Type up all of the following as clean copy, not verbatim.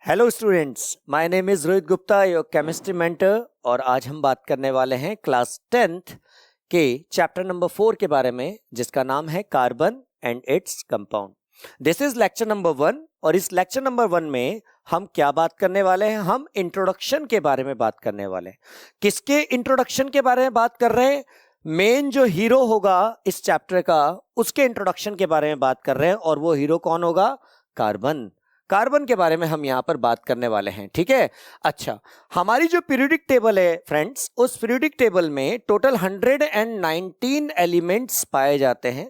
Hello students, my name is Rohit Gupta, your chemistry mentor. और आज हम बात करने वाले हैं क्लास 10th के चैप्टर नंबर 4 के बारे में, जिसका नाम है carbon and its compound. This is lecture number 1 और इस लेक्चर नंबर 1 में हम क्या बात करने वाले हैं? हम इंट्रोडक्शन के बारे में बात करने वाले हैं। किसके इंट्रोडक्शन के बारे में बात कर रहे हैं? मेन जो हीरो होगा इस चैप्टर का, उसके इंट्रोडक्शन के बारे में बात कर रहे हैं। और वो हीरो कौन होगा? कार्बन। कार्बन के बारे में हम यहां पर बात करने वाले हैं, ठीक है। अच्छा, हमारी जो पीरियोडिक टेबल है फ्रेंड्स, उस पीरियोडिक टेबल में टोटल 119 एलिमेंट्स पाए जाते हैं।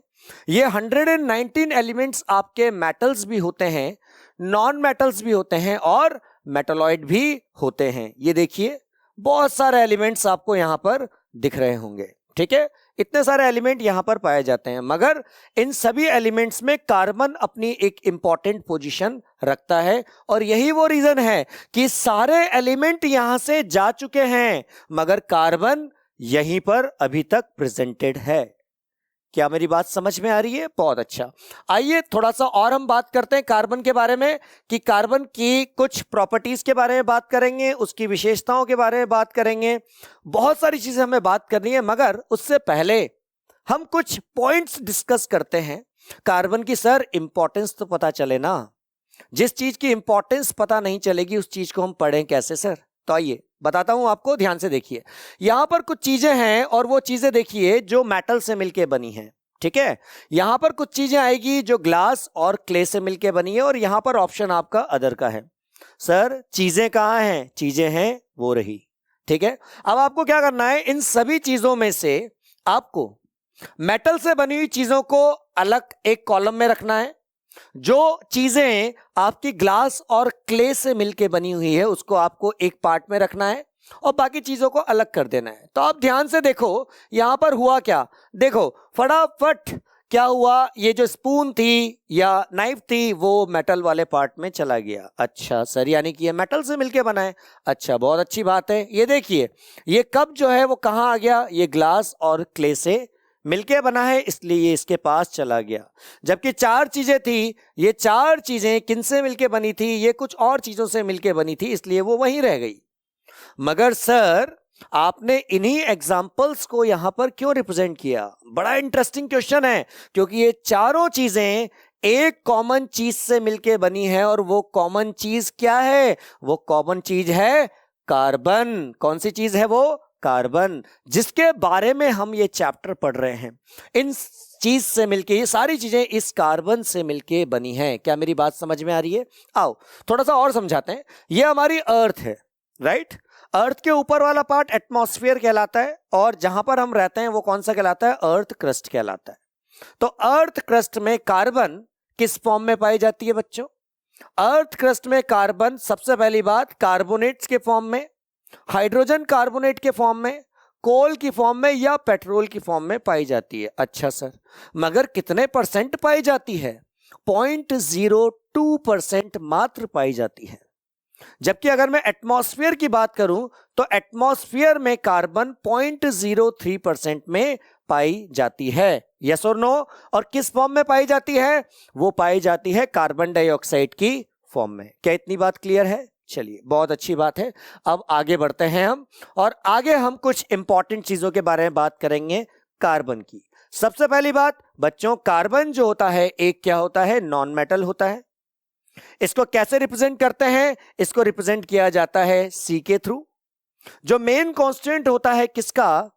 ये 119 एलिमेंट्स आपके मेटल्स भी होते हैं, नॉन मेटल्स भी होते हैं और मेटलॉइड भी होते हैं। ये देखिए, बहुत सारे एलिमेंट्स आपको यहां पर दिख रहे होंगे, ठीक है। इतने सारे एलिमेंट यहां पर पाए जाते हैं, मगर इन सभी एलिमेंट्स में कार्बन अपनी एक इंपॉर्टेंट पोजीशन रखता है। और यही वो रीजन है कि सारे एलिमेंट यहां से जा चुके हैं, मगर कार्बन यहीं पर अभी तक प्रेजेंटेड है। क्या मेरी बात समझ में आ रही है? बहुत अच्छा। आइए थोड़ा सा और हम बात करते हैं कार्बन के बारे में, कि कार्बन की कुछ प्रॉपर्टीज के बारे में बात करेंगे, उसकी विशेषताओं के बारे में बात करेंगे। बहुत सारी चीजें हमें बात करनी है, मगर उससे पहले हम कुछ पॉइंट्स डिस्कस करते हैं। कार्बन की सर इंपॉर्टेंस तो पता चले ना। जिस चीज की इंपॉर्टेंस पता नहीं चलेगी उस चीज को हम पढ़ें कैसे सर? तो आइए बताता हूं आपको, ध्यान से देखिए। यहां पर कुछ चीजें हैं और वो चीजें देखिए जो मेटल से मिलके बनी हैं, ठीक है। यहां पर कुछ चीजें आएगी जो ग्लास और क्ले से मिलके बनी है, और यहां पर ऑप्शन आपका अदर का है। सर चीजें कहां हैं? चीजें हैं वो रही, ठीक है। अब आपको क्या करना है, इन सभी चीजों में से आपको मेटल से बनी हुई चीजों को अलग एक कॉलम में रखना है। जो चीजें आपकी ग्लास और क्ले से मिलके बनी हुई है उसको आपको एक पार्ट में रखना है और बाकी चीजों को अलग कर देना है। तो आप ध्यान से देखो यहां पर हुआ क्या। देखो फटाफट क्या हुआ, ये जो स्पून थी या नाइफ थी वो मेटल वाले पार्ट में चला गया। अच्छा सर, यानी कि ये मेटल से मिलके बना है। अच्छा, बहुत अच्छी बात है। ये देखिए, ये कप जो है वो कहां आ गया? ये ग्लास और क्ले से मिलके बना है, इसलिए ये इसके पास चला गया। जबकि चार चीजें थी, ये चार चीजें किनसे मिलके बनी थी? ये कुछ और चीजों से मिलके बनी थी, इसलिए वो वहीं रह गई। मगर सर आपने इन्हीं एग्जाम्पल्स को यहां पर क्यों रिप्रेजेंट किया? बड़ा इंटरेस्टिंग क्वेश्चन है, क्योंकि ये चारों चीजें एक कॉमन चीज से मिलके बनी है। और वो कॉमन चीज क्या है? वो कॉमन चीज है कार्बन। कौन सी चीज है वो? कार्बन, जिसके बारे में हम ये चैप्टर पढ़ रहे हैं। इन चीज से मिलके, ये सारी चीजें इस कार्बन से मिलके बनी हैं। क्या मेरी बात समझ में आ रही है? आओ थोड़ा सा और समझाते हैं। ये हमारी अर्थ है, राइट। अर्थ के ऊपर वाला पार्ट एटमॉस्फेयर कहलाता है, और जहां पर हम रहते हैं वो कौन सा कहलाता है? अर्थ क्रस्ट कहलाता है। तो अर्थ क्रस्ट में कार्बन किस फॉर्म में पाई जाती है बच्चों? अर्थ क्रस्ट में कार्बन सबसे पहली बात कार्बोनेट्स के फॉर्म में, हाइड्रोजन कार्बोनेट के फॉर्म में, कोल की फॉर्म में या पेट्रोल की फॉर्म में पाई जाती है। अच्छा सर, मगर कितने परसेंट पाई जाती है? 0.02% मात्र पाई जाती है। जबकि अगर मैं एटमॉस्फेयर की बात करूं तो एटमॉस्फेयर में कार्बन 0.03% में पाई जाती है। यस और नो? और किस फॉर्म में पाई जाती है? वो पाई जाती है कार्बन डाइऑक्साइड की फॉर्म में। क्या इतनी बात क्लियर है? चलिए, बहुत अच्छी बात है। अब आगे बढ़ते हैं हम, और आगे हम कुछ इंपॉर्टेंट चीजों के बारे में बात करेंगे कार्बन की। सबसे पहली बात बच्चों, कार्बन जो होता है एक क्या होता है? नॉन मेटल होता है। इसको कैसे रिप्रेजेंट करते हैं? इसको रिप्रेजेंट किया जाता है सी के थ्रू। जो मेन कांस्टेंट होता है किसका?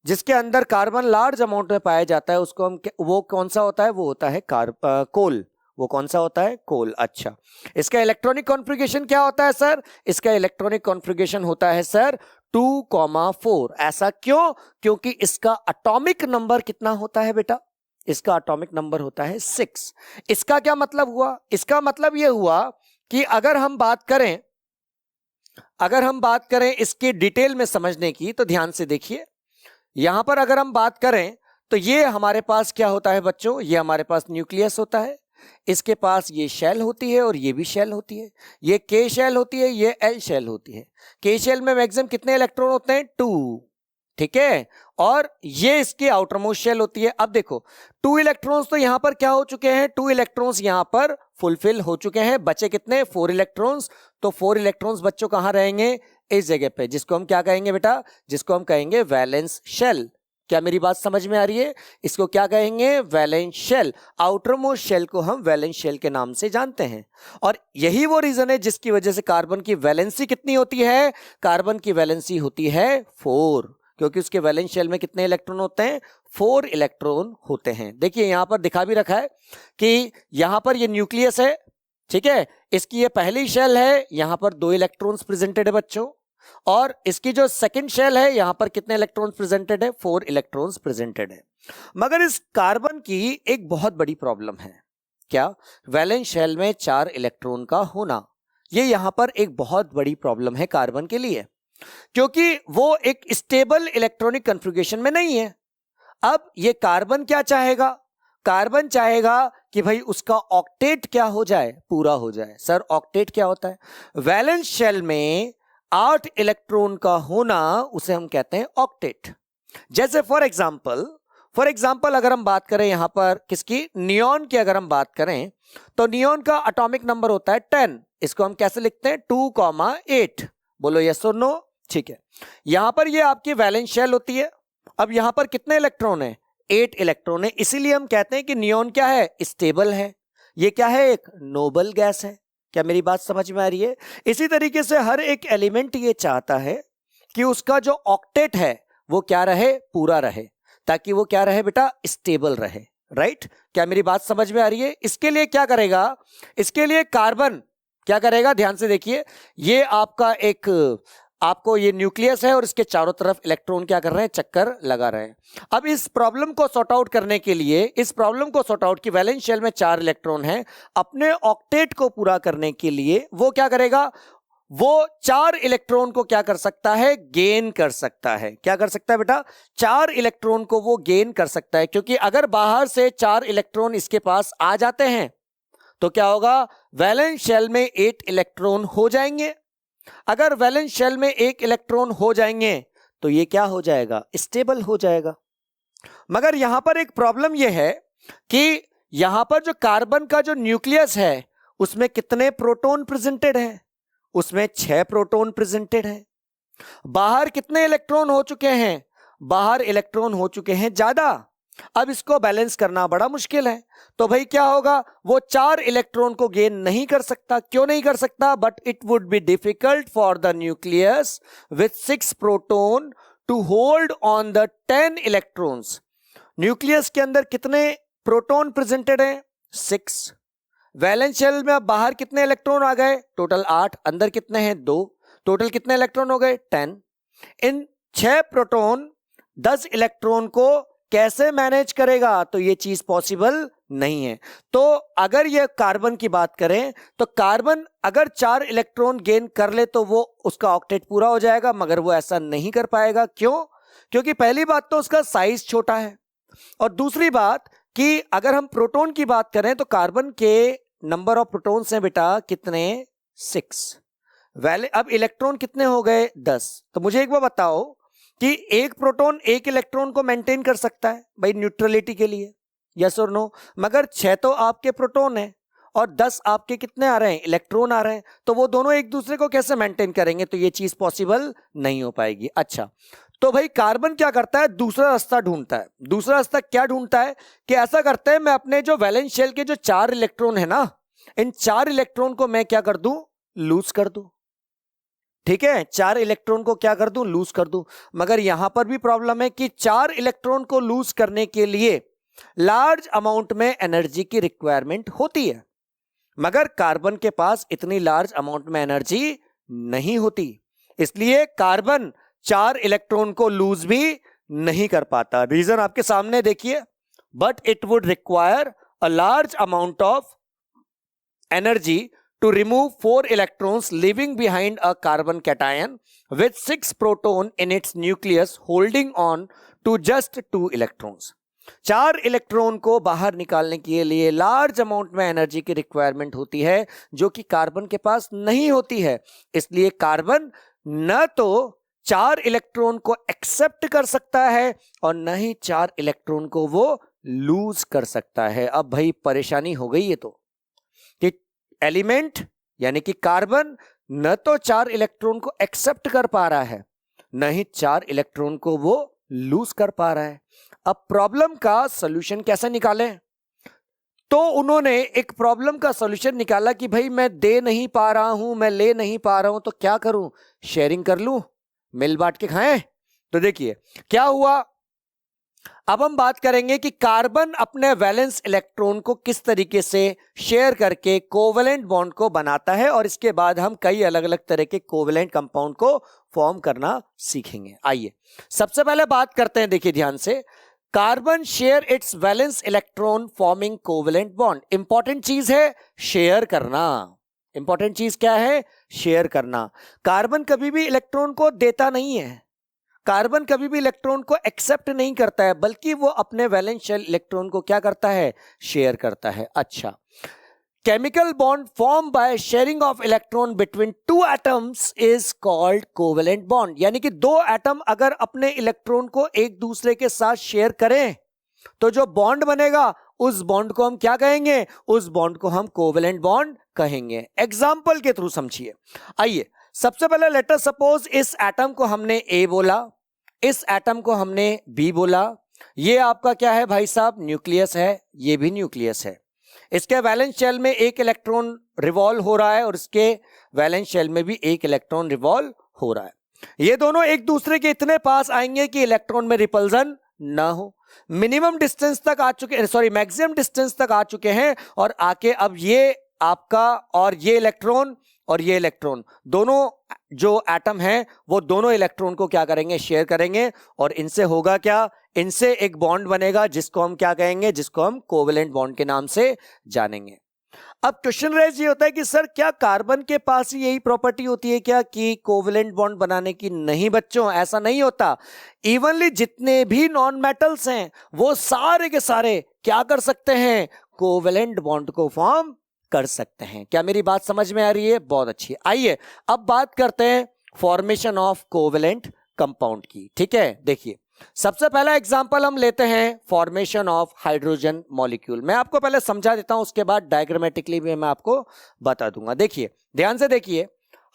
जिसके अंदर कार्बन लार्ज अमाउंट में पाया जाता है, उसको हम वो कौन सा होता है? वो होता है कोल। वो कौन सा होता है? कोल। अच्छा, इसका इलेक्ट्रॉनिक कॉन्फ़िगरेशन क्या होता है सर? इसका इलेक्ट्रॉनिक कॉन्फ़िगरेशन होता है सर 2,4। ऐसा क्यों? क्योंकि इसका एटॉमिक नंबर कितना होता है बेटा? इसका एटॉमिक नंबर होता है 6। इसका क्या मतलब हुआ? इसका मतलब यह हुआ कि अगर हम बात करें इसकी डिटेल में समझने की, तो ध्यान से देखिए। यहां पर अगर हम बात करें तो ये हमारे पास क्या होता है बच्चों? ये हमारे पास न्यूक्लियस होता है, इसके पास ये शेल होती है और ये भी शेल होती है। ये के शेल होती है, ये एल शेल होती है। के शेल में मैक्सिमम कितने इलेक्ट्रॉन होते हैं? 2। ठीक है, और ये इसकी आउटर मोस्ट शेल होती है। अब देखो 2 इलेक्ट्रॉन्स तो यहां पर क्या हो चुके हैं, 2 इलेक्ट्रॉन्स यहां पर फुलफिल हो चुके हैं, बचे कितने 4 इलेक्ट्रॉन्स। तो 4 इलेक्ट्रॉन्स बच्चों कहां रहेंगे, इस जगह पे, जिसको हम क्या कहेंगे बेटा, जिसको हम कहेंगे वैलेंस शेल। क्या मेरी बात समझ में आ रही है, इसको क्या कहेंगे, valence shell. Outermost shell को हम वैलेंस शेल के नाम से जानते हैं, और यही वो रीजन है जिसकी वजह से कार्बन की वैलेंसी कितनी होती है, कार्बन की वैलेंसी होती है 4, क्योंकि उसके वैलेंस शेल में कितने इलेक्ट्रॉन होते हैं, 4 इलेक्ट्रॉन होते हैं। देखिए यहां पर दिखा भी रखा है कि यहां पर ये न्यूक्लियस है, ठीक है, इसकी ये पहली शेल है, यहां पर 2 इलेक्ट्रॉन्स प्रेजेंटेड है बच्चों, और इसकी जो सेकंड शेल है यहां पर कितने इलेक्ट्रॉन्स प्रेजेंटेड है, 4 इलेक्ट्रॉन्स प्रेजेंटेड है। मगर इस कार्बन की एक बहुत बड़ी प्रॉब्लम है, क्या, वैलेंस शेल में 4 इलेक्ट्रॉन का होना। ये यहां पर एक बहुत बड़ी प्रॉब्लम है कार्बन के लिए, क्योंकि वो एक स्टेबल इलेक्ट्रॉनिक कॉन्फ़िगरेशन में नहीं है। अब ये कार्बन क्या चाहेगा, कार्बन चाहेगा कि भाई उसका ऑक्टेट क्या हो जाए, पूरा हो जाए। सर ऑक्टेट क्या होता है, वैलेंस शेल में 8 इलेक्ट्रॉन का होना, उसे हम कहते हैं ऑक्टेट। जैसे फॉर एग्जांपल अगर हम बात करें यहां पर किसकी, नियॉन की अगर हम बात करें, तो नियॉन का एटॉमिक नंबर होता है 10। इसको हम कैसे लिखते हैं, 2,8। बोलो यस और नो, ठीक है। यहां पर ये आपकी वैलेंस शेल होती है। अब यहां पर कितने इलेक्ट्रॉन है, 8 इलेक्ट्रॉन है, इसीलिए हम कहते हैं कि नियॉन क्या है, स्टेबल है। ये क्या है, एक नोबल गैस है। क्या मेरी बात समझ में आ रही है। इसी तरीके से हर एक एलिमेंट ये चाहता है कि उसका जो ऑक्टेट है वो क्या रहे, पूरा रहे, ताकि वो क्या रहे बेटा, स्टेबल रहे, राइट। क्या मेरी बात समझ में आ रही है। इसके लिए क्या करेगा, इसके लिए कार्बन क्या करेगा, ध्यान से देखिए, ये आपका एक, आपको ये न्यूक्लियस है और इसके चारों तरफ इलेक्ट्रॉन क्या कर रहे हैं, चक्कर लगा रहे हैं। अब इस प्रॉब्लम को सॉर्ट आउट करने के लिए, इस प्रॉब्लम को सॉर्ट आउट की वैलेंस शेल में 4 इलेक्ट्रॉन है, अपने ऑक्टेट को पूरा करने के लिए वो क्या करेगा, वो 4 इलेक्ट्रॉन को क्या कर सकता है, गेन कर सकता है। क्या कर सकता है बेटा, 4 इलेक्ट्रॉन को वो गेन कर सकता है, क्योंकि अगर बाहर से 4 इलेक्ट्रॉन इसके पास आ जाते हैं तो क्या होगा, वैलेंस शेल में 8 इलेक्ट्रॉन हो जाएंगे। अगर वैलेंस शेल में 1 इलेक्ट्रॉन हो जाएंगे तो ये क्या हो जाएगा, स्टेबल हो जाएगा। मगर यहां पर एक प्रॉब्लम यह है कि यहां पर जो कार्बन का जो न्यूक्लियस है उसमें कितने प्रोटॉन प्रेजेंटेड है, उसमें 6 प्रोटॉन प्रेजेंटेड है। बाहर कितने इलेक्ट्रॉन हो चुके हैं, बाहर इलेक्ट्रॉन हो चुके हैं ज्यादा। अब इसको बैलेंस करना बड़ा मुश्किल है, तो भाई क्या होगा, वो 4 इलेक्ट्रॉन को गेन नहीं कर सकता। क्यों नहीं कर सकता, but it would be difficult for the nucleus with 6 proton to hold on the 10 electrons. Nucleus के अंदर कितने प्रोटॉन प्रेजेंटेड हैं, 6। वैलेंस शेल में अब बाहर कितने इलेक्ट्रॉन आ गए, टोटल 8, अंदर कितने हैं, 2, टोटल कितने इलेक्ट्रॉन हो गए, 10। इन 6 प्रोटॉन 10 इलेक्ट्रॉन को कैसे मैनेज करेगा, तो ये चीज पॉसिबल नहीं है। तो अगर ये कार्बन की बात करें तो कार्बन अगर 4 इलेक्ट्रॉन गेन कर ले तो वो उसका ऑक्टेट पूरा हो जाएगा, मगर वो ऐसा नहीं कर पाएगा। क्यों, क्योंकि पहली बात तो उसका साइज छोटा है, और दूसरी बात कि अगर हम प्रोटॉन की बात करें तो कार्बन के नंबर ऑफ प्रोटॉन्स हैं बेटा कितने, 6। अब इलेक्ट्रॉन कितने हो गए, 10। तो मुझे एक बार बताओ कि एक प्रोटॉन 1 इलेक्ट्रॉन को मेंटेन कर सकता है भाई न्यूट्रलिटी के लिए, यस और नो। मगर 6 तो आपके प्रोटॉन है और 10 आपके कितने आ रहे हैं, इलेक्ट्रॉन आ रहे हैं, तो वो दोनों एक दूसरे को कैसे मेंटेन करेंगे, तो ये चीज पॉसिबल नहीं हो पाएगी। अच्छा, तो भाई कार्बन क्या करता है, दूसरा रास्ता ढूंढता है। दूसरा रास्ता क्या ढूंढता है कि ऐसा करता है, मैं अपने जो वैलेंस शेल के जो 4 इलेक्ट्रॉन है ना, इन 4 इलेक्ट्रॉन को मैं क्या कर दूं, लूज कर दूं। ठीक है, 4 इलेक्ट्रॉन को क्या कर दूं, लूज कर दूं। मगर यहां पर भी प्रॉब्लम है कि 4 इलेक्ट्रॉन को लूज करने के लिए लार्ज अमाउंट में एनर्जी की रिक्वायरमेंट होती है, मगर कार्बन के पास इतनी लार्ज अमाउंट में एनर्जी नहीं होती, इसलिए कार्बन 4 इलेक्ट्रॉन को लूज भी नहीं कर पाता। रीजन आपके सामने देखिए, but it would require a large amount of energy to remove 4 electrons, leaving behind a carbon cation with 6 proton in its nucleus holding on to just 2 electrons. 4 electron को बाहर निकालने के लिए लार्ज अमाउंट में energy की requirement होती है, जो कि कार्बन के पास नहीं होती है। इसलिए कार्बन न तो 4 इलेक्ट्रॉन को एक्सेप्ट कर सकता है और न ही 4 इलेक्ट्रॉन को वो लूज कर सकता है। अब भाई परेशानी हो गई है तो कि एलिमेंट यानी कि कार्बन न तो 4 इलेक्ट्रॉन को एक्सेप्ट कर पा रहा है, न ही 4 इलेक्ट्रॉन को वो लूज कर पा रहा है। अब प्रॉब्लम का सॉल्यूशन कैसे निकालें? तो उन्होंने एक प्रॉब्लम का सॉल्यूशन निकाला कि भाई मैं दे नहीं पा रहा हूं, मैं ले नहीं पा रहा हूं, तो क्या करूं? शेयरिंग कर लूं, मिल बांट के खाएं। तो देखिए क्या हुआ। अब हम बात करेंगे कि कार्बन अपने वैलेंस इलेक्ट्रॉन को किस तरीके से शेयर करके कोवेलेंट बॉन्ड को बनाता है, और इसके बाद हम कई अलग अलग तरह के कोवेलेंट कंपाउंड को फॉर्म करना सीखेंगे। आइए सबसे पहले बात करते हैं, देखिए ध्यान से, carbon share its valence electron forming covalent bond. Important चीज है शेयर करना। इंपॉर्टेंट चीज क्या है? शेयर करना। कार्बन कभी भी इलेक्ट्रॉन को देता नहीं है, कार्बन कभी भी इलेक्ट्रॉन को एक्सेप्ट नहीं करता है, बल्कि वो अपने वैलेंस शेल इलेक्ट्रॉन को क्या करता है? शेयर करता है। अच्छा, chemical bond form by sharing of electron between two atoms is called covalent bond. यानी कि दो एटम अगर अपने इलेक्ट्रॉन को एक दूसरे के साथ शेयर करें तो जो बॉन्ड बनेगा उस बॉन्ड को हम क्या कहेंगे? उस बॉन्ड को हम कोवेलेंट बॉन्ड कहेंगे। एग्जाम्पल के थ्रू समझिए। आइए सबसे पहले लेटर सपोज इस एटम को हमने ए बोला, इस एटम को हमने बी बोला। ये आपका क्या है भाई साहब? न्यूक्लियस है, ये भी न्यूक्लियस है। इसके वैलेंस शेल में एक इलेक्ट्रॉन रिवॉल्व हो रहा है और इसके वैलेंस शेल में भी एक इलेक्ट्रॉन रिवॉल्व हो रहा है। ये दोनों एक दूसरे के इतने पास आएंगे कि इलेक्ट्रॉन में रिपल्जन ना हो। मिनिमम डिस्टेंस तक आ चुके, सॉरी मैक्सिमम डिस्टेंस तक आ चुके हैं, और आके अब ये आपका और ये इलेक्ट्रॉन और ये इलेक्ट्रॉन दोनों जो एटम हैं वो दोनों इलेक्ट्रॉन को क्या करेंगे? शेयर करेंगे। और इनसे होगा क्या? इनसे एक बॉन्ड बनेगा जिसको हम क्या कहेंगे? जिसको हम कोवेलेंट बॉन्ड के नाम से जानेंगे। अब क्वेश्चन रेज ये होता है कि सर क्या कार्बन के पास ही यही प्रॉपर्टी होती है क्या कि कोवेलेंट बॉन्ड बनाने की? नहीं बच्चों, ऐसा नहीं होता। इवनली जितने भी नॉन मेटल्स हैं वो सारे के सारे क्या कर सकते हैं? कोवेलेंट बॉन्ड को फॉर्म कर सकते हैं। क्या मेरी बात समझ में आ रही है? बहुत अच्छी। आइए अब बात करते हैं फॉर्मेशन ऑफ कोवेलेंट कंपाउंड की। ठीक है, देखिए सबसे पहला एग्जांपल हम लेते हैं फॉर्मेशन ऑफ हाइड्रोजन मॉलिक्यूल। मैं आपको पहले समझा देता हूं, उसके बाद डायग्रामेटिकली भी मैं आपको बता दूंगा। देखिए ध्यान से देखिए,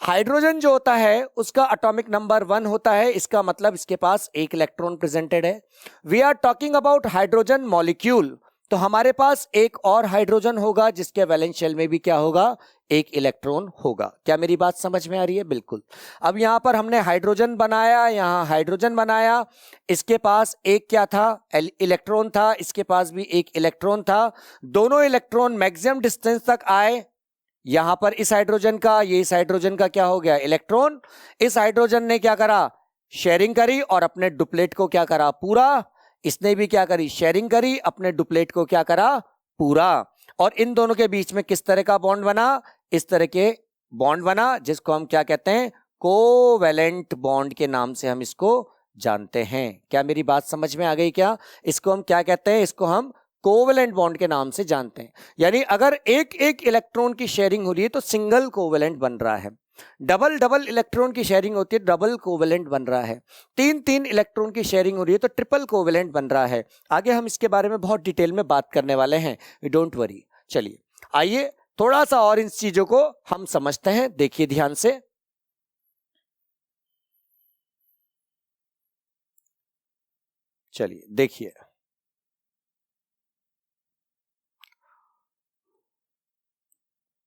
हाइड्रोजन जो होता है उसका एटॉमिक नंबर 1 होता है। इसका मतलब इसके पास एक इलेक्ट्रॉन प्रेजेंटेड है। We are talking about hydrogen molecule, तो हमारे पास एक और हाइड्रोजन होगा जिसके वैलेंस शेल में भी क्या होगा? एक इलेक्ट्रॉन होगा। क्या मेरी बात समझ में आ रही है? बिल्कुल। अब यहां पर हमने हाइड्रोजन बनाया, यहां हाइड्रोजन बनाया, इसके पास एक क्या था? इलेक्ट्रॉन था, इसके पास भी एक इलेक्ट्रॉन था। दोनों इलेक्ट्रॉन मैक्सिमम डिस्टेंस तक आए। यहां पर इस हाइड्रोजन का, ये इस हाइड्रोजन का क्या हो गया? इलेक्ट्रॉन। इस हाइड्रोजन ने क्या करा? शेयरिंग करी और अपने डुप्लेट को क्या करा? पूरा। इसने भी क्या करी? शेयरिंग करी, अपने डुप्लेट को क्या करा? पूरा। और इन दोनों के बीच में किस तरह का बॉन्ड बना? इस तरह के बॉन्ड बना जिसको हम क्या कहते हैं? कोवेलेंट बॉन्ड के नाम से हम इसको जानते हैं। क्या मेरी बात समझ में आ गई? क्या इसको हम क्या कहते हैं? इसको हम कोवेलेंट बॉन्ड के नाम से जानते हैं। यानी अगर एक एक इलेक्ट्रॉन की शेयरिंग हो रही है तो सिंगल कोवेलेंट बन रहा है। डबल डबल इलेक्ट्रॉन की शेयरिंग होती है, डबल कोवेलेंट बन रहा है। तीन तीन इलेक्ट्रॉन की शेयरिंग हो रही है तो ट्रिपल कोवेलेंट बन रहा है। आगे हम इसके बारे में बहुत डिटेल में बात करने वाले हैं, डोंट वरी। चलिए आइए थोड़ा सा और इन चीजों को हम समझते हैं। देखिए ध्यान से, चलिए देखिए,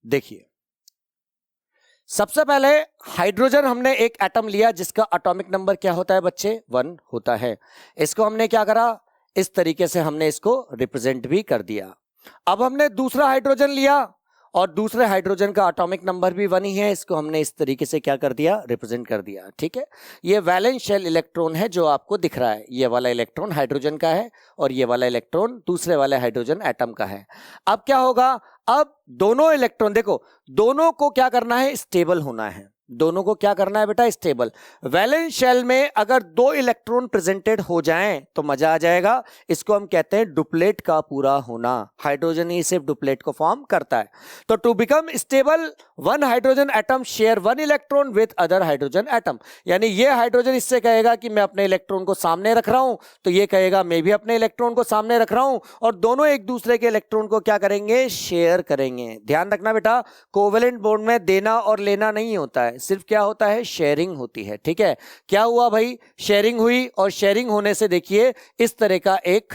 देखिए सबसे पहले हाइड्रोजन हमने एक एटम लिया जिसका एटॉमिक नंबर क्या होता है बच्चे? 1 होता है। इसको हमने क्या करा? इस तरीके से हमने इसको रिप्रेजेंट भी कर दिया। अब हमने दूसरा हाइड्रोजन लिया और दूसरे हाइड्रोजन का एटॉमिक नंबर भी 1 ही है। इसको हमने इस तरीके से क्या कर दिया? रिप्रेजेंट कर दिया। ठीक है, ये वैलेंस शेल इलेक्ट्रॉन है जो आपको दिख रहा है। ये वाला इलेक्ट्रॉन हाइड्रोजन का है और ये वाला इलेक्ट्रॉन दूसरे वाले हाइड्रोजन एटम का है। अब क्या होगा? अब दोनों इलेक्ट्रॉन, देखो दोनों को क्या करना है? स्टेबल होना है। दोनों को क्या करना है बेटा, स्टेबल। वैलेंस शेल में अगर 2 इलेक्ट्रॉन प्रेजेंटेड हो जाएं तो मजा आ जाएगा। इसको हम कहते हैं डुप्लेट का पूरा होना। हाइड्रोजन ही सिर्फ डुप्लेट को फॉर्म करता है। तो to become stable 1 hydrogen atom share 1 electron with other hydrogen atom, यानी ये हाइड्रोजन इससे कहेगा कि मैं अपने इलेक्ट्रॉन को सामने रख रहा हूं, तो ये कहेगा मैं भी अपने इलेक्ट्रॉन को सामने रख रहा हूं, और दोनों एक दूसरे के इलेक्ट्रॉन को क्या करेंगे, शेयर करेंगे। ध्यान रखना बेटा, कोवेलेंट बॉन्ड में देना और लेना नहीं होता है, सिर्फ क्या होता है, शेयरिंग होती है। ठीक है, क्या हुआ भाई, शेयरिंग हुई, और शेयरिंग होने से देखिए इस तरह का एक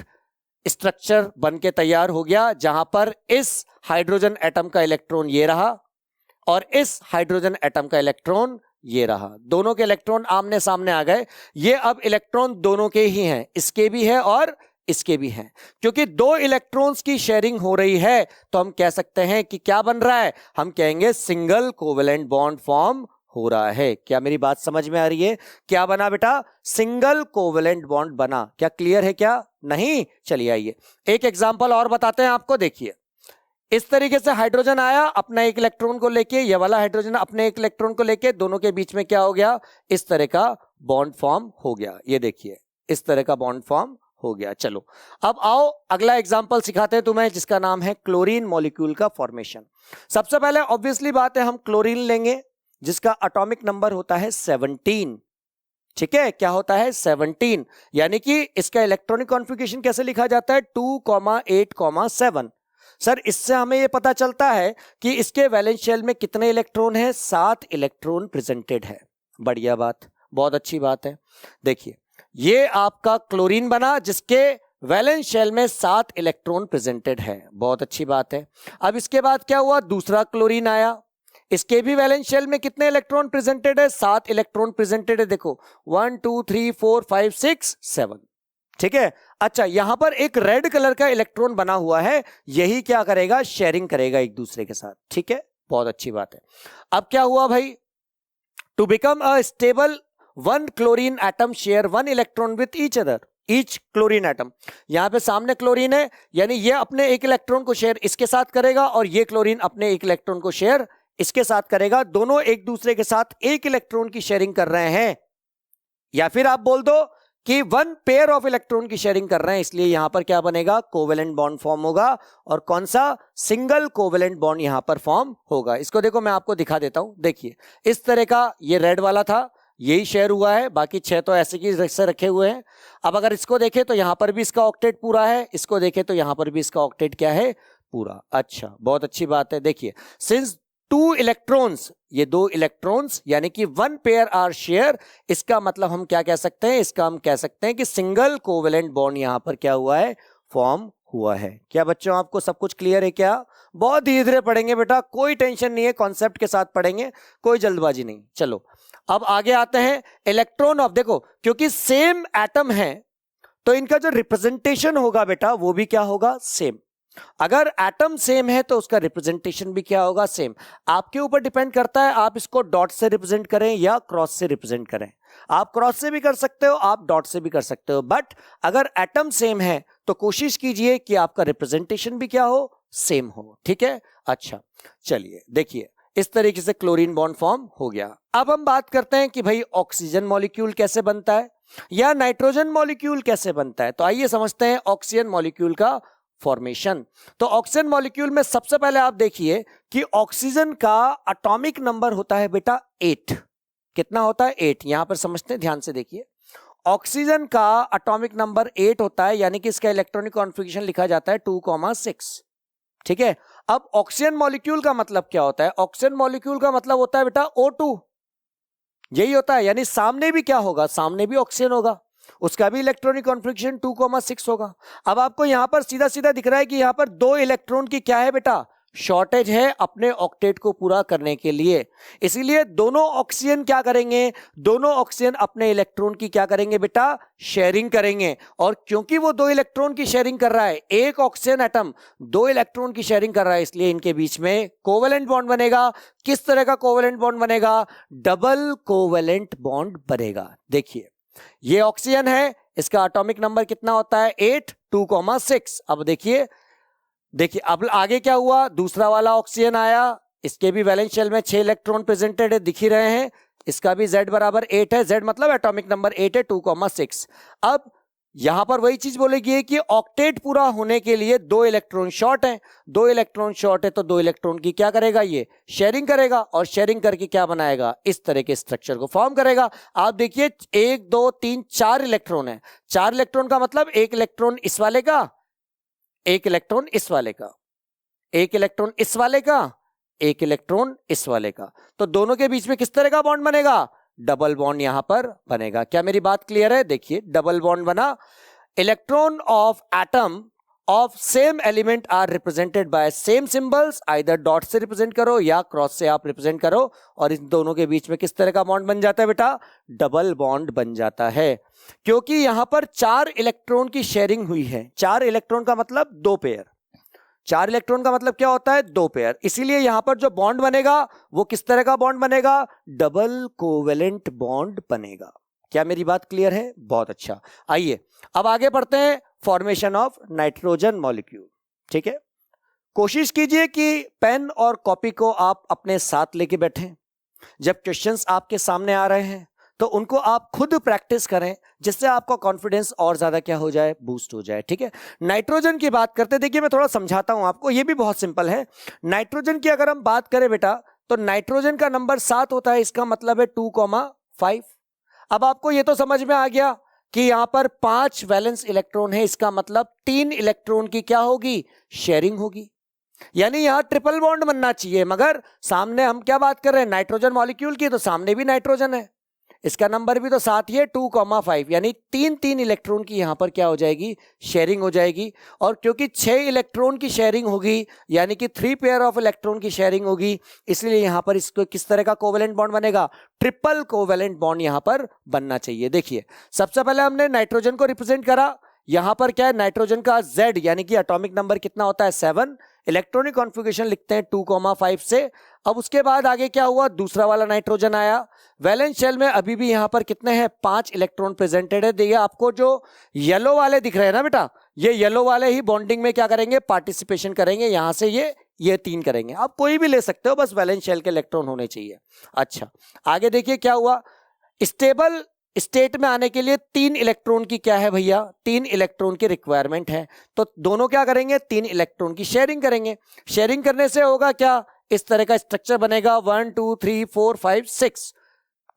स्ट्रक्चर बन के तैयार हो गया, जहां पर इस हाइड्रोजन एटम का इलेक्ट्रॉन ये रहा और इस हाइड्रोजन एटम का इलेक्ट्रॉन ये रहा। दोनों के इलेक्ट्रॉन आमने सामने आ गए। ये अब इलेक्ट्रॉन दोनों के ही हैं, इसके भी है और इसके भी हैं। क्योंकि 2 इलेक्ट्रॉन्स की शेयरिंग हो रही है तो हम कह सकते हैं कि क्या बन रहा है, हम कहेंगे सिंगल कोवेलेंट बॉन्ड फॉर्म हो रहा है। क्या मेरी बात समझ में आ रही है? क्या बना बेटा, सिंगल कोवेलेंट बॉन्ड बना। क्या क्लियर है क्या? नहीं? चलिए आइए एक एग्जांपल और बताते हैं आपको। देखिए इस तरीके से हाइड्रोजन आया अपना एक इलेक्ट्रॉन को लेके, ये वाला हाइड्रोजन अपने एक इलेक्ट्रॉन को लेके, दोनों के बीच में क्या हो गया, इस तरह का बॉन्ड फॉर्म हो गया। ये देखिए इस तरह का बॉन्ड फॉर्म हो गया। चलो अब आओ अगला एग्जांपल सिखाते हैं तुम्हें, जिसका नाम है क्लोरीन मॉलिक्यूल का फॉर्मेशन। सबसे पहले ऑब्वियसली बात है हम क्लोरीन लेंगे जिसका एटॉमिक नंबर होता है 17। ठीक है, क्या होता है, 17, यानी कि इसका इलेक्ट्रॉनिक कॉन्फ़िगरेशन कैसे लिखा जाता है, 2,8,7। सर इससे हमें यह पता चलता है कि इसके वैलेंस शेल में कितने इलेक्ट्रॉन है, 7 इलेक्ट्रॉन प्रेजेंटेड है। बढ़िया बात, बहुत अच्छी बात है। देखिए ये आपका क्लोरीन बना जिसके वैलेंस शेल में 7 इलेक्ट्रॉन प्रेजेंटेड है, बहुत अच्छी बात है। अब इसके बाद क्या हुआ, दूसरा क्लोरीन आया, इसके भी वैलेंस शेल में कितने इलेक्ट्रॉन प्रेजेंटेड है, 7 इलेक्ट्रॉन प्रेजेंटेड है। देखो 1 2 3 4 5 6 7। ठीक है, अच्छा यहां पर एक रेड कलर का इलेक्ट्रॉन बना हुआ है, यही क्या करेगा, शेयरिंग करेगा एक दूसरे के साथ। ठीक है, बहुत अच्छी बात है। अब क्या हुआ भाई, to become a stable 1 chlorine atom share 1 electron with each other, each chlorine atom. यहां पे सामने क्लोरीन है, यानी ये अपने एक इलेक्ट्रॉन को शेयर इसके साथ करेगा और ये क्लोरीन अपने एक इलेक्ट्रॉन को शेयर इसके साथ करेगा। दोनों एक दूसरे के साथ एक इलेक्ट्रॉन की शेयरिंग कर रहे हैं, या फिर आप बोल दो कि 1 पेयर ऑफ इलेक्ट्रॉन की शेयरिंग कर रहे हैं, इसलिए यहां पर क्या बनेगा, कोवेलेंट बॉन्ड फॉर्म होगा। और कौन सा, सिंगल कोवेलेंट बॉन्ड यहां पर फॉर्म होगा। इसको देखो मैं आपको दिखा देता हूं। देखिए इस तरह का ये रेड वाला था, यही शेयर हुआ है, बाकी 6 तो ऐसे की से रखे हुए हैं। अब अगर इसको देखें तो यहां पर भी इसका ऑक्टेट पूरा है, इसको देखें तो यहां पर भी इसका ऑक्टेट क्या है, पूरा। अच्छा बहुत अच्छी बात है। देखिए सिंस 2 इलेक्ट्रॉन्स, ये 2 इलेक्ट्रॉन्स यानी कि 1 पेयर आर शेयर, इसका मतलब हम क्या कह सकते हैं, इसका हम कह सकते हैं कि सिंगल कोवेलेंट बॉन्ड यहां पर क्या हुआ है, फॉर्म हुआ है। क्या बच्चों आपको सब कुछ क्लियर है क्या? बहुत धीरे धीरे पढ़ेंगे बेटा, कोई टेंशन नहीं है, कॉन्सेप्ट के साथ पढ़ेंगे, कोई जल्दबाजी नहीं। चलो अब आगे आते हैं इलेक्ट्रॉन ऑफ, देखो क्योंकि सेम एटम है तो इनका जो रिप्रेजेंटेशन होगा बेटा वो भी क्या होगा, सेम। अगर एटम सेम है तो उसका रिप्रेजेंटेशन भी क्या होगा, सेम। आपके ऊपर डिपेंड करता है आप इसको डॉट से रिप्रेजेंट करें या क्रॉस से रिप्रेजेंट करें। आप क्रॉस से भी कर सकते हो, आप डॉट से भी कर सकते हो, बट अगर एटम सेम है तो कोशिश कीजिए कि आपका रिप्रेजेंटेशन भी क्या हो, सेम हो। ठीक है, अच्छा चलिए देखिए इस तरीके से क्लोरीन बॉन्ड फॉर्म हो गया। अब हम बात करते हैं कि भाई ऑक्सीजन मॉलिक्यूल कैसे बनता है या नाइट्रोजन मॉलिक्यूल कैसे बनता है। तो आइए समझते हैं ऑक्सीजन मॉलिक्यूल का फॉर्मेशन। तो ऑक्सीजन मॉलिक्यूल में सबसे पहले आप देखिए कि ऑक्सीजन का एटॉमिक नंबर होता है बेटा 8। कितना होता है, 8। यहां पर समझते हैं, ध्यान से देखिए। ऑक्सीजन का एटॉमिक नंबर 8 होता है, यानी कि इसका इलेक्ट्रॉनिक कॉन्फ़िगरेशन लिखा जाता है 2,6। ठीक है, अब ऑक्सीजन मॉलिक्यूल का मतलब क्या होता है, ऑक्सीजन मॉलिक्यूल का मतलब होता है बेटा O2, यही होता है। यानी सामने भी क्या होगा, सामने भी ऑक्सीजन होगा, उसका भी इलेक्ट्रॉनिक कॉन्फ़िगरेशन 2,6 होगा। अब आपको यहां पर सीधा सीधा दिख रहा है कि यहां पर 2 इलेक्ट्रॉन की क्या है बेटा, शॉर्टेज है अपने ऑक्टेट को पूरा करने के लिए। इसीलिए दोनों ऑक्सीजन क्या करेंगे, दोनों ऑक्सीजन अपने इलेक्ट्रॉन की क्या करेंगे बेटा, शेयरिंग करेंगे। और क्योंकि वो 2 इलेक्ट्रॉन की शेयरिंग कर रहा है, एक ऑक्सीजन एटम 2 इलेक्ट्रॉन की शेयरिंग कर रहा है, इसलिए इनके बीच में कोवेलेंट बॉन्ड बनेगा। किस तरह का कोवेलेंट बॉन्ड बनेगा, डबल कोवेलेंट बॉन्ड बनेगा। देखिए ये ऑक्सीजन है, इसका एटॉमिक नंबर कितना होता है 8, 2,6। अब देखिए अब आगे क्या हुआ, दूसरा वाला ऑक्सीजन आया, इसके भी वैलेंस शेल में 6 इलेक्ट्रॉन प्रेजेंटेड है, दिख ही रहे हैं। इसका भी Z बराबर 8 है, Z मतलब एटॉमिक नंबर 8 है, 2,6। अब यहां पर वही चीज बोलेगी कि ऑक्टेट पूरा होने के लिए 2 इलेक्ट्रॉन शॉर्ट है, 2 इलेक्ट्रॉन शॉर्ट है, तो 2 इलेक्ट्रॉन की क्या करेगा, ये शेयरिंग करेगा, और शेयरिंग करके क्या बनाएगा, इस तरह के स्ट्रक्चर को फॉर्म करेगा। आप देखिए 1 2 3 4 इलेक्ट्रॉन है, 4 इलेक्ट्रॉन का मतलब 1 इलेक्ट्रॉन इस वाले का, 1 इलेक्ट्रॉन इस वाले का, 1 इलेक्ट्रॉन इस वाले का, 1 इलेक्ट्रॉन इस वाले का, तो दोनों के बीच में किस तरह का बॉन्ड बनेगा, डबल बॉन्ड यहां पर बनेगा। क्या मेरी बात क्लियर है? देखिए डबल बॉन्ड बना। Electron of atom of same element are represented by same symbols, either dot से रिप्रेजेंट करो या क्रॉस से आप रिप्रेजेंट करो, और इन दोनों के बीच में किस तरह का बॉन्ड बन जाता है बेटा, डबल बॉन्ड बन जाता है। क्योंकि यहां पर 4 इलेक्ट्रॉन की शेयरिंग हुई है, 4 इलेक्ट्रॉन का मतलब 2 पेयर, 4 इलेक्ट्रॉन का मतलब क्या होता है, 2 पेयर, इसीलिए यहां पर जो बॉन्ड बनेगा वो किस तरह का बॉन्ड बनेगा, डबल कोवेलेंट बॉन्ड बनेगा। क्या मेरी बात क्लियर है? बहुत अच्छा। आइए अब आगे बढ़ते हैं, फॉर्मेशन ऑफ नाइट्रोजन मॉलिक्यूल। ठीक है, कोशिश कीजिए कि पेन और कॉपी को आप अपने साथ लेके बैठें। जब क्वेश्चंस आपके सामने आ रहे हैं तो उनको आप खुद प्रैक्टिस करें, जिससे आपका कॉन्फिडेंस और ज्यादा क्या हो जाए, बूस्ट हो जाए। ठीक है, नाइट्रोजन की बात करते, देखिए मैं थोड़ा समझाता हूं आपको, ये भी बहुत सिंपल है। नाइट्रोजन की अगर हम बात करें बेटा, तो नाइट्रोजन का नंबर 7 होता है, इसका मतलब है 2,5। अब आपको ये तो समझ में आ गया कि यहां पर 5 वैलेंस इलेक्ट्रॉन है, इसका मतलब 3 इलेक्ट्रॉन की क्या होगी, शेयरिंग होगी, यानी यहां ट्रिपल बॉन्ड बनना चाहिए। मगर सामने हम क्या बात कर रहे हैं, नाइट्रोजन मॉलिक्यूल की, तो सामने भी नाइट्रोजन है, इसका नंबर भी तो 7 ही है, 2,5, यानी 3 इलेक्ट्रॉन की यहां पर क्या हो जाएगी, शेयरिंग हो जाएगी। और क्योंकि 6 इलेक्ट्रॉन की शेयरिंग होगी, यानी कि 3 पेयर ऑफ इलेक्ट्रॉन की शेयरिंग होगी, इसलिए यहां पर इसको किस तरह का कोवेलेंट बॉन्ड बनेगा, ट्रिपल कोवेलेंट बॉन्ड यहां पर बनना चाहिए। देखिए सबसे पहले हमने नाइट्रोजन को रिप्रेजेंट करा, यहां पर क्या है, नाइट्रोजन का Z यानी कि एटॉमिक नंबर कितना होता है, 7, इलेक्ट्रॉनिक कॉन्फ़िगरेशन लिखते हैं 2,5 से। अब उसके बाद आगे क्या हुआ, दूसरा वाला नाइट्रोजन आया, वैलेंस शेल में अभी भी यहां पर कितने हैं, 5 इलेक्ट्रॉन प्रेजेंटेड है। देखिए आपको जो येलो वाले दिख रहे हैं ना बेटा, ये येलो वाले ही बॉन्डिंग में क्या करेंगे, पार्टिसिपेशन करेंगे, यहां से ये 3 करेंगे। आप कोई भी ले सकते हो, बस वैलेंस शेल के इलेक्ट्रॉन होने चाहिए। अच्छा आगे देखिए क्या हुआ, स्टेबल स्टेट में आने के लिए 3 इलेक्ट्रॉन की क्या है भैया, 3 इलेक्ट्रॉन की रिक्वायरमेंट है, तो दोनों क्या करेंगे, 3 इलेक्ट्रॉन की शेयरिंग करेंगे। शेयरिंग करने से होगा क्या, इस तरह का स्ट्रक्चर बनेगा, 1 2 3 4 5 6।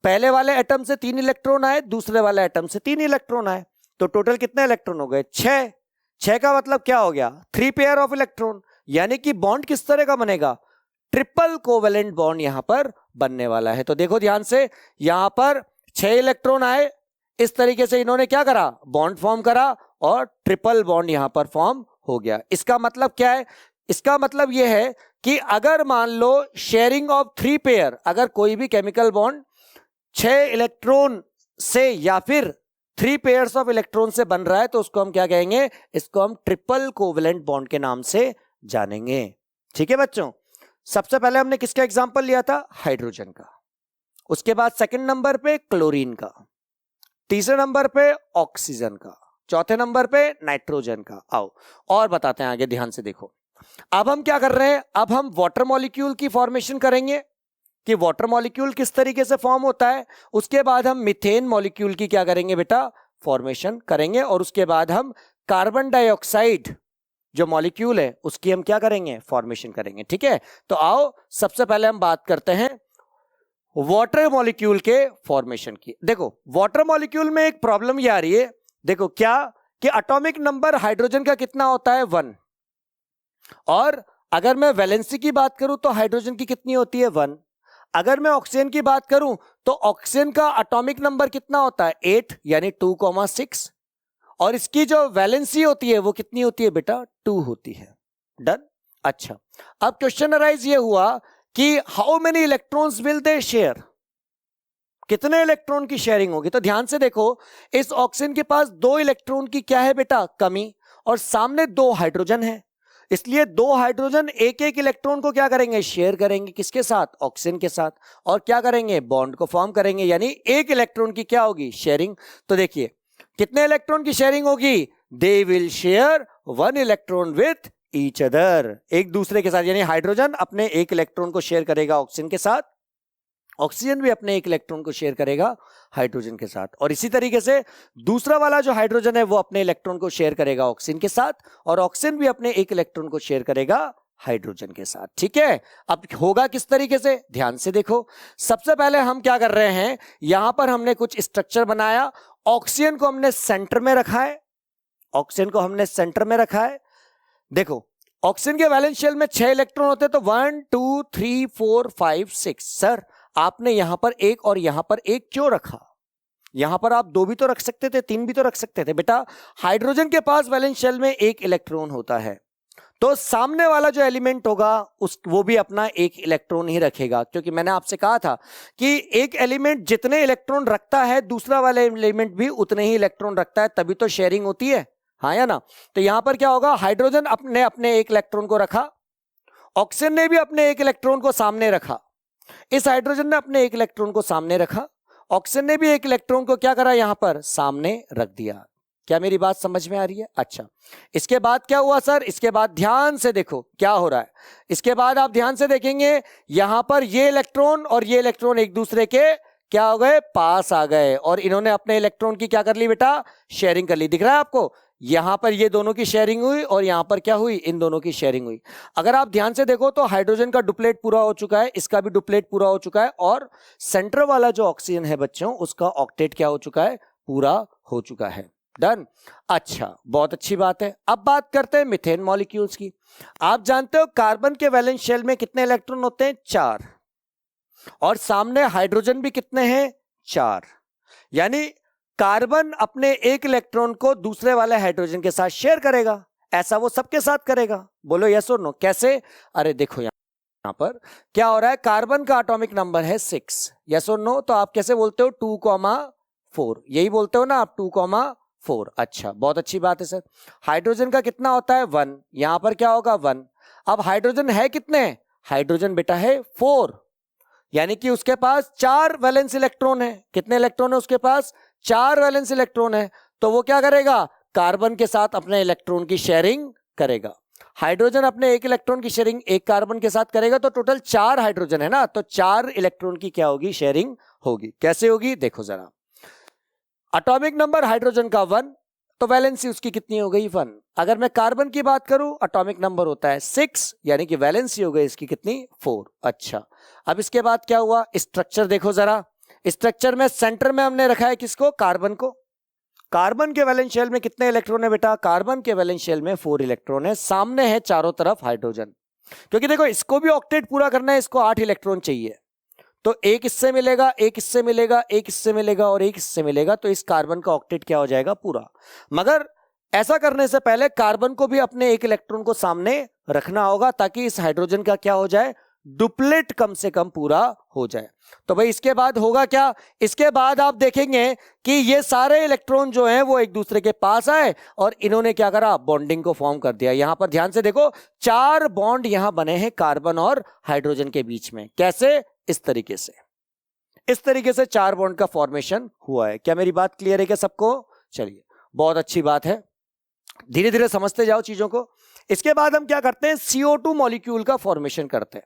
पहले वाले एटम से 3 इलेक्ट्रॉन आए, दूसरे वाले एटम से 3 इलेक्ट्रॉन आए, तो टोटल कितने इलेक्ट्रॉन हो गए, 6। 6 का मतलब क्या हो गया, 3 पेयर ऑफ इलेक्ट्रॉन, यानी कि बॉन्ड किस तरह का बनेगा, ट्रिपल कोवेलेंट बॉन्ड यहां पर बनने वाला है। तो देखो ध्यान से, यहां पर 6 इलेक्ट्रॉन आए, इस तरीके से इन्होंने क्या करा, बॉन्ड फॉर्म करा, और ट्रिपल बॉन्ड यहां पर फॉर्म हो गया। इसका मतलब क्या है, इसका मतलब यह है कि अगर मान लो शेयरिंग ऑफ 3 पेयर, अगर कोई भी केमिकल बॉन्ड 6 इलेक्ट्रॉन से या फिर 3 पेयर्स ऑफ इलेक्ट्रॉन से बन रहा है, तो उसको हम क्या कहेंगे, इसको हम ट्रिपल कोवेलेंट बॉन्ड के नाम से जानेंगे। ठीक है बच्चों, सबसे पहले हमने किसका एग्जांपल लिया था, हाइड्रोजन का, उसके बाद सेकंड नंबर पे क्लोरीन का, तीसरे नंबर पे ऑक्सीजन का, चौथे नंबर पे नाइट्रोजन का। आओ और बताते हैं आगे, ध्यान से देखो। अब हम क्या कर रहे हैं, अब हम वाटर मॉलिक्यूल की फॉर्मेशन करेंगे कि वाटर मॉलिक्यूल किस तरीके से फॉर्म होता है। उसके बाद हम मीथेन मॉलिक्यूल की क्या करेंगे बेटा, फॉर्मेशन करेंगे, और उसके बाद हम कार्बन डाइऑक्साइड जो मॉलिक्यूल है उसकी हम क्या करेंगे, फॉर्मेशन करेंगे। ठीक है, तो आओ सबसे पहले हम बात करते हैं वाटर मॉलिक्यूल के फॉर्मेशन की। देखो वाटर मॉलिक्यूल में एक प्रॉब्लम ये आ रही है, देखो क्या, कि एटॉमिक नंबर हाइड्रोजन का कितना होता है, 1, और अगर मैं वैलेंसी की बात करूं तो हाइड्रोजन की कितनी होती है, 1। अगर मैं ऑक्सीजन की बात करूं तो ऑक्सीजन का एटॉमिक नंबर कितना होता है, 8, यानी 2,6, और इसकी जो वैलेंसी होती है वो कितनी होती है बेटा, 2 होती है। डन। अच्छा अब क्वेश्चन अराइज ये हुआ कि how many electrons will they share, कितने इलेक्ट्रॉन की शेयरिंग होगी। तो ध्यान से देखो, इस ऑक्सीजन के पास 2 इलेक्ट्रॉन की क्या है बेटा, कमी, और सामने 2 हाइड्रोजन है, इसलिए 2 हाइड्रोजन एक इलेक्ट्रॉन को क्या करेंगे, शेयर करेंगे, किसके साथ, ऑक्सीजन के साथ, और क्या करेंगे, बॉन्ड को फॉर्म करेंगे, यानी 1 इलेक्ट्रॉन की क्या होगी, शेयरिंग। तो देखिए कितने इलेक्ट्रॉन की शेयरिंग होगी, they will share 1 electron with each other, एक दूसरे के साथ, यानी हाइड्रोजन अपने एक इलेक्ट्रॉन को शेयर करेगा ऑक्सीजन के साथ, ऑक्सीजन भी अपने एक इलेक्ट्रॉन को शेयर करेगा हाइड्रोजन के साथ, और इसी तरीके से दूसरा वाला जो हाइड्रोजन है वो अपने इलेक्ट्रॉन को शेयर करेगा ऑक्सीजन के साथ, और ऑक्सीजन भी अपने एक इलेक्ट्रॉन को शेयर करेगा हाइड्रोजन के साथ। ठीक है, अब होगा किस तरीके से, ध्यान से देखो। सबसे पहले हम क्या कर रहे हैं, यहां पर हमने कुछ स्ट्रक्चर बनाया, ऑक्सीजन को हमने सेंटर में रखा है, ऑक्सीजन को हमने सेंटर में रखा है। देखो ऑक्सीजन के वैलेंस शेल में 6 इलेक्ट्रॉन होते हैं, तो 1 2 3 4 5 6। सर आपने यहां पर एक और यहां पर एक क्यों रखा, यहां पर आप 2 भी तो रख सकते थे, 3 भी तो रख सकते थे। बेटा हाइड्रोजन के पास वैलेंस शेल में 1 इलेक्ट्रॉन होता है, तो सामने वाला जो एलिमेंट होगा वो भी अपना 1 इलेक्ट्रॉन ही रखेगा, क्योंकि मैंने आपसे कहा था कि एक एलिमेंट जितने इलेक्ट्रॉन रखता है दूसरा वाला एलिमेंट भी उतने ही इलेक्ट्रॉन रखता है, तभी तो शेयरिंग होती है, हाँ या ना। तो यहां पर क्या होगा, हाइड्रोजन अपने 1 इलेक्ट्रॉन को रखा, ऑक्सीजन ने भी अपने 1 इलेक्ट्रॉन को सामने रखा, इस हाइड्रोजन ने अपने 1 इलेक्ट्रॉन को सामने रखा, ऑक्सीजन ने भी 1 इलेक्ट्रॉन को क्या करा, यहां पर सामने रख दिया। क्या मेरी बात समझ में आ रही है? अच्छा, इसके बाद क्या हुआ सर, इसके बाद ध्यान से देखो क्या हो रहा है। इसके बाद आप ध्यान से देखेंगे यहां पर ये इलेक्ट्रॉन और ये इलेक्ट्रॉन एक दूसरे के क्या हो गए, पास आ गए, और इन्होंने अपने इलेक्ट्रॉन की क्या कर ली बेटा, शेयरिंग कर ली। दिख रहा है आपको, यहां पर ये दोनों की शेयरिंग हुई और यहां पर क्या हुई, इन दोनों की शेयरिंग हुई। अगर आप ध्यान से देखो तो हाइड्रोजन का डुप्लेट पूरा हो चुका है, इसका भी डुप्लेट पूरा हो चुका है, और सेंटर वाला जो ऑक्सीजन है बच्चों उसका ऑक्टेट क्या हो चुका है, पूरा हो चुका है। डन। अच्छा, बहुत अच्छी बात है। अब बात करते हैं मीथेन मॉलिक्यूल्स की। आप जानते हो कार्बन के वैलेंस शेल में कितने इलेक्ट्रॉन होते हैं, 4, और सामने हाइड्रोजन भी कितने हैं, 4। यानी कार्बन अपने 1 इलेक्ट्रॉन को दूसरे वाले हाइड्रोजन के साथ शेयर करेगा, ऐसा वो सबके साथ करेगा। बोलो यस और नो, कैसे? अरे देखो यहां पर क्या हो रहा है, कार्बन का एटॉमिक नंबर है 6, यस और नो, तो आप कैसे बोलते हो 2,4, यही बोलते हो ना आप 2,4। अच्छा, बहुत अच्छी बात है सर। हाइड्रोजन का कितना होता है, 1, यहां पर क्या होगा 1। अब हाइड्रोजन है कितने, हाइड्रोजन बेटा है 4, यानी कि उसके पास 4 वैलेंस इलेक्ट्रॉन है। कितने इलेक्ट्रॉन है उसके पास, 4 वैलेंस इलेक्ट्रॉन है। तो वो क्या करेगा, कार्बन के साथ अपने इलेक्ट्रॉन की शेयरिंग करेगा। हाइड्रोजन अपने 1 इलेक्ट्रॉन की शेयरिंग 1 कार्बन के साथ करेगा, तो टोटल 4 हाइड्रोजन है ना, तो 4 इलेक्ट्रॉन की क्या होगी, शेयरिंग होगी। कैसे होगी, देखो जरा। एटॉमिक नंबर हाइड्रोजन का 1, तो वैलेंसी उसकी कितनी हो गई, 1। अगर मैं कार्बन की बात करूं, एटॉमिक नंबर होता है 6, यानी कि वैलेंसी हो गई इसकी कितनी, 4। अच्छा, अब इसके बाद क्या हुआ, स्ट्रक्चर देखो जरा। स्ट्रक्चर में सेंटर में हमने रखा है किसको, कार्बन को। कार्बन के वैलेंस शेल में कितने इलेक्ट्रॉन है बेटा, कार्बन के वैलेंस शेल में 4 इलेक्ट्रॉन है, सामने है चारों तरफ हाइड्रोजन। क्योंकि देखो इसको भी ऑक्टेट पूरा करना है, इसको 8 इलेक्ट्रॉन चाहिए, तो एक इससे मिलेगा, एक इससे मिलेगा, एक इससे मिलेगा और एक इससे मिलेगा, तो इस कार्बन का ऑक्टेट क्या हो जाएगा, पूरा। मगर ऐसा करने से पहले कार्बन को भी अपने 1 इलेक्ट्रॉन को सामने रखना होगा, ताकि इस हाइड्रोजन का क्या हो जाए, डुप्लेट कम से कम पूरा हो जाए। तो भाई इसके बाद होगा क्या, इसके बाद आप देखेंगे कि ये सारे इलेक्ट्रॉन जो हैं वो एक दूसरे के पास आए और इन्होंने क्या करा, बॉन्डिंग को फॉर्म कर दिया। यहां पर ध्यान से देखो, 4 बॉन्ड यहां बने हैं कार्बन और हाइड्रोजन के बीच में। कैसे, इस तरीके से, इस तरीके से 4 बॉन्ड का फॉर्मेशन हुआ है। क्या मेरी बात क्लियर है क्या सबको? चलिए, बहुत अच्छी बात है, धीरे धीरे समझते जाओ चीजों को। इसके बाद हम क्या करते हैं, CO2 मॉलिक्यूल का फॉर्मेशन करते हैं।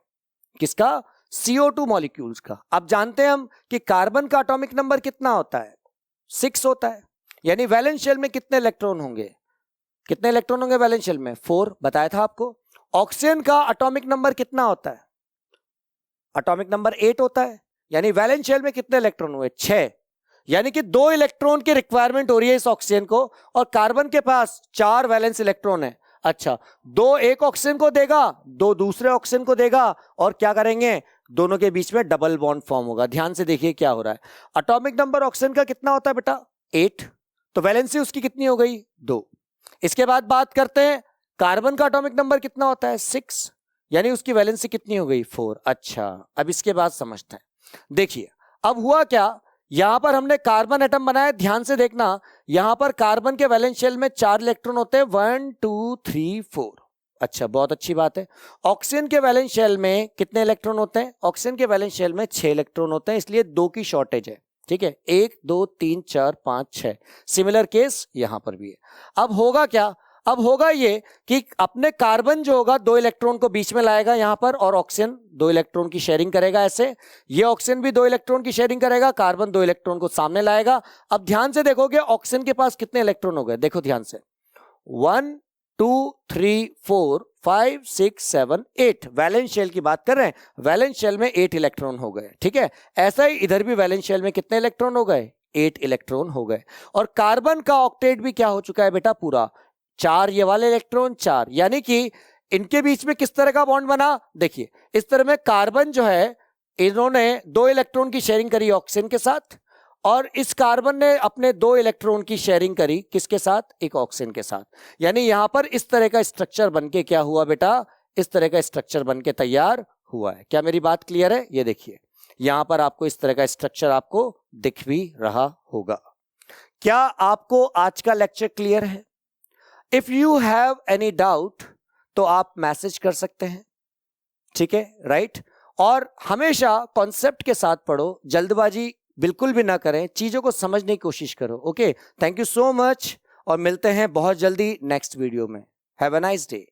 किसका, CO2 मॉलिक्यूल्स का। अब जानते हैं हम कि कार्बन का एटॉमिक नंबर कितना होता है, 6 होता है, यानी वैलेंस शेल में कितने इलेक्ट्रॉन होंगे, कितने इलेक्ट्रॉन होंगे वैलेंस शेल में, 4 बताया था आपको। ऑक्सीजन का एटॉमिक नंबर कितना होता है, एटॉमिक नंबर 8 होता है, यानी वैलेंस शेल में कितने इलेक्ट्रॉन हुए, 6, यानी कि 2 इलेक्ट्रॉन की रिक्वायरमेंट हो रही है इस ऑक्सीजन को, और कार्बन के पास 4 वैलेंस इलेक्ट्रॉन है। अच्छा, 2 एक ऑक्सीजन को देगा, 2 दूसरे ऑक्सीजन को देगा, और क्या करेंगे, दोनों के बीच में डबल बॉन्ड फॉर्म होगा। ध्यान से देखिए क्या हो रहा है। एटॉमिक नंबर ऑक्सीजन का कितना होता है बेटा, 8, तो वैलेंसी उसकी कितनी हो गई, 2। इसके बाद बात करते हैं कार्बन का एटॉमिक नंबर कितना होता है, 6, यानी उसकी वैलेंसी कितनी हो गई, 4। अच्छा, अब इसके बाद समझते हैं। देखिए अब हुआ क्या, यहां पर हमने कार्बन एटम बनाया, ध्यान से देखना, यहां पर कार्बन के वैलेंस शेल में 4 इलेक्ट्रॉन होते हैं, 1 2 3 4। अच्छा, बहुत अच्छी बात है। ऑक्सीजन के वैलेंस शेल में कितने इलेक्ट्रॉन होते हैं, ऑक्सीजन के वैलेंस शेल में 6 इलेक्ट्रॉन होते हैं, इसलिए 2 की शॉर्टेज है। ठीक है, 1 2 3 4 5 6। सिमिलर केस यहां पर भी है। अब होगा क्या, अब होगा ये कि अपने कार्बन जो होगा 2 इलेक्ट्रॉन को बीच में लाएगा यहां पर, और ऑक्सीजन 2 इलेक्ट्रॉन की शेयरिंग करेगा ऐसे। ये ऑक्सीजन भी 2 इलेक्ट्रॉन की शेयरिंग करेगा, कार्बन 2 इलेक्ट्रॉन को सामने लाएगा। अब ध्यान से देखोगे ऑक्सीजन के पास कितने इलेक्ट्रॉन हो गए, देखो ध्यान से, 1 2 3 4 5 6 7 8। वैलेंस शेल की बात कर रहे हैं, वैलेंस शेल में 8 इलेक्ट्रॉन हो गए, ठीक है। ऐसा ही इधर भी वैलेंस शेल में कितने इलेक्ट्रॉन हो गए, 8 इलेक्ट्रॉन हो गए। और कार्बन का ऑक्टेट भी क्या हो चुका है बेटा, पूरा 4 ये वाले इलेक्ट्रॉन 4, यानी कि इनके बीच में किस तरह का बॉन्ड बना, देखिए इस तरह में कार्बन जो है इन्होंने 2 इलेक्ट्रॉन की शेयरिंग करी ऑक्सीजन के साथ, और इस कार्बन ने अपने 2 इलेक्ट्रॉन की शेयरिंग करी किसके साथ, एक ऑक्सीजन के साथ। यानी यहां पर इस तरह का स्ट्रक्चर बनके क्या हुआ बेटा, इस तरह का स्ट्रक्चर बनके तैयार हुआ है। क्या मेरी बात क्लियर है, ये देखिए यहां पर आपको इस तरह का स्ट्रक्चर आपको दिख भी रहा होगा। क्या आपको आज का लेक्चर क्लियर है? If you have any doubt तो आप मैसेज कर सकते हैं, ठीक है, राइट। और हमेशा कॉन्सेप्ट के साथ पढ़ो, जल्दबाजी बिल्कुल भी ना करें, चीजों को समझने की कोशिश करो। Okay, thank you so much, और मिलते हैं बहुत जल्दी नेक्स्ट वीडियो में। Have a nice day.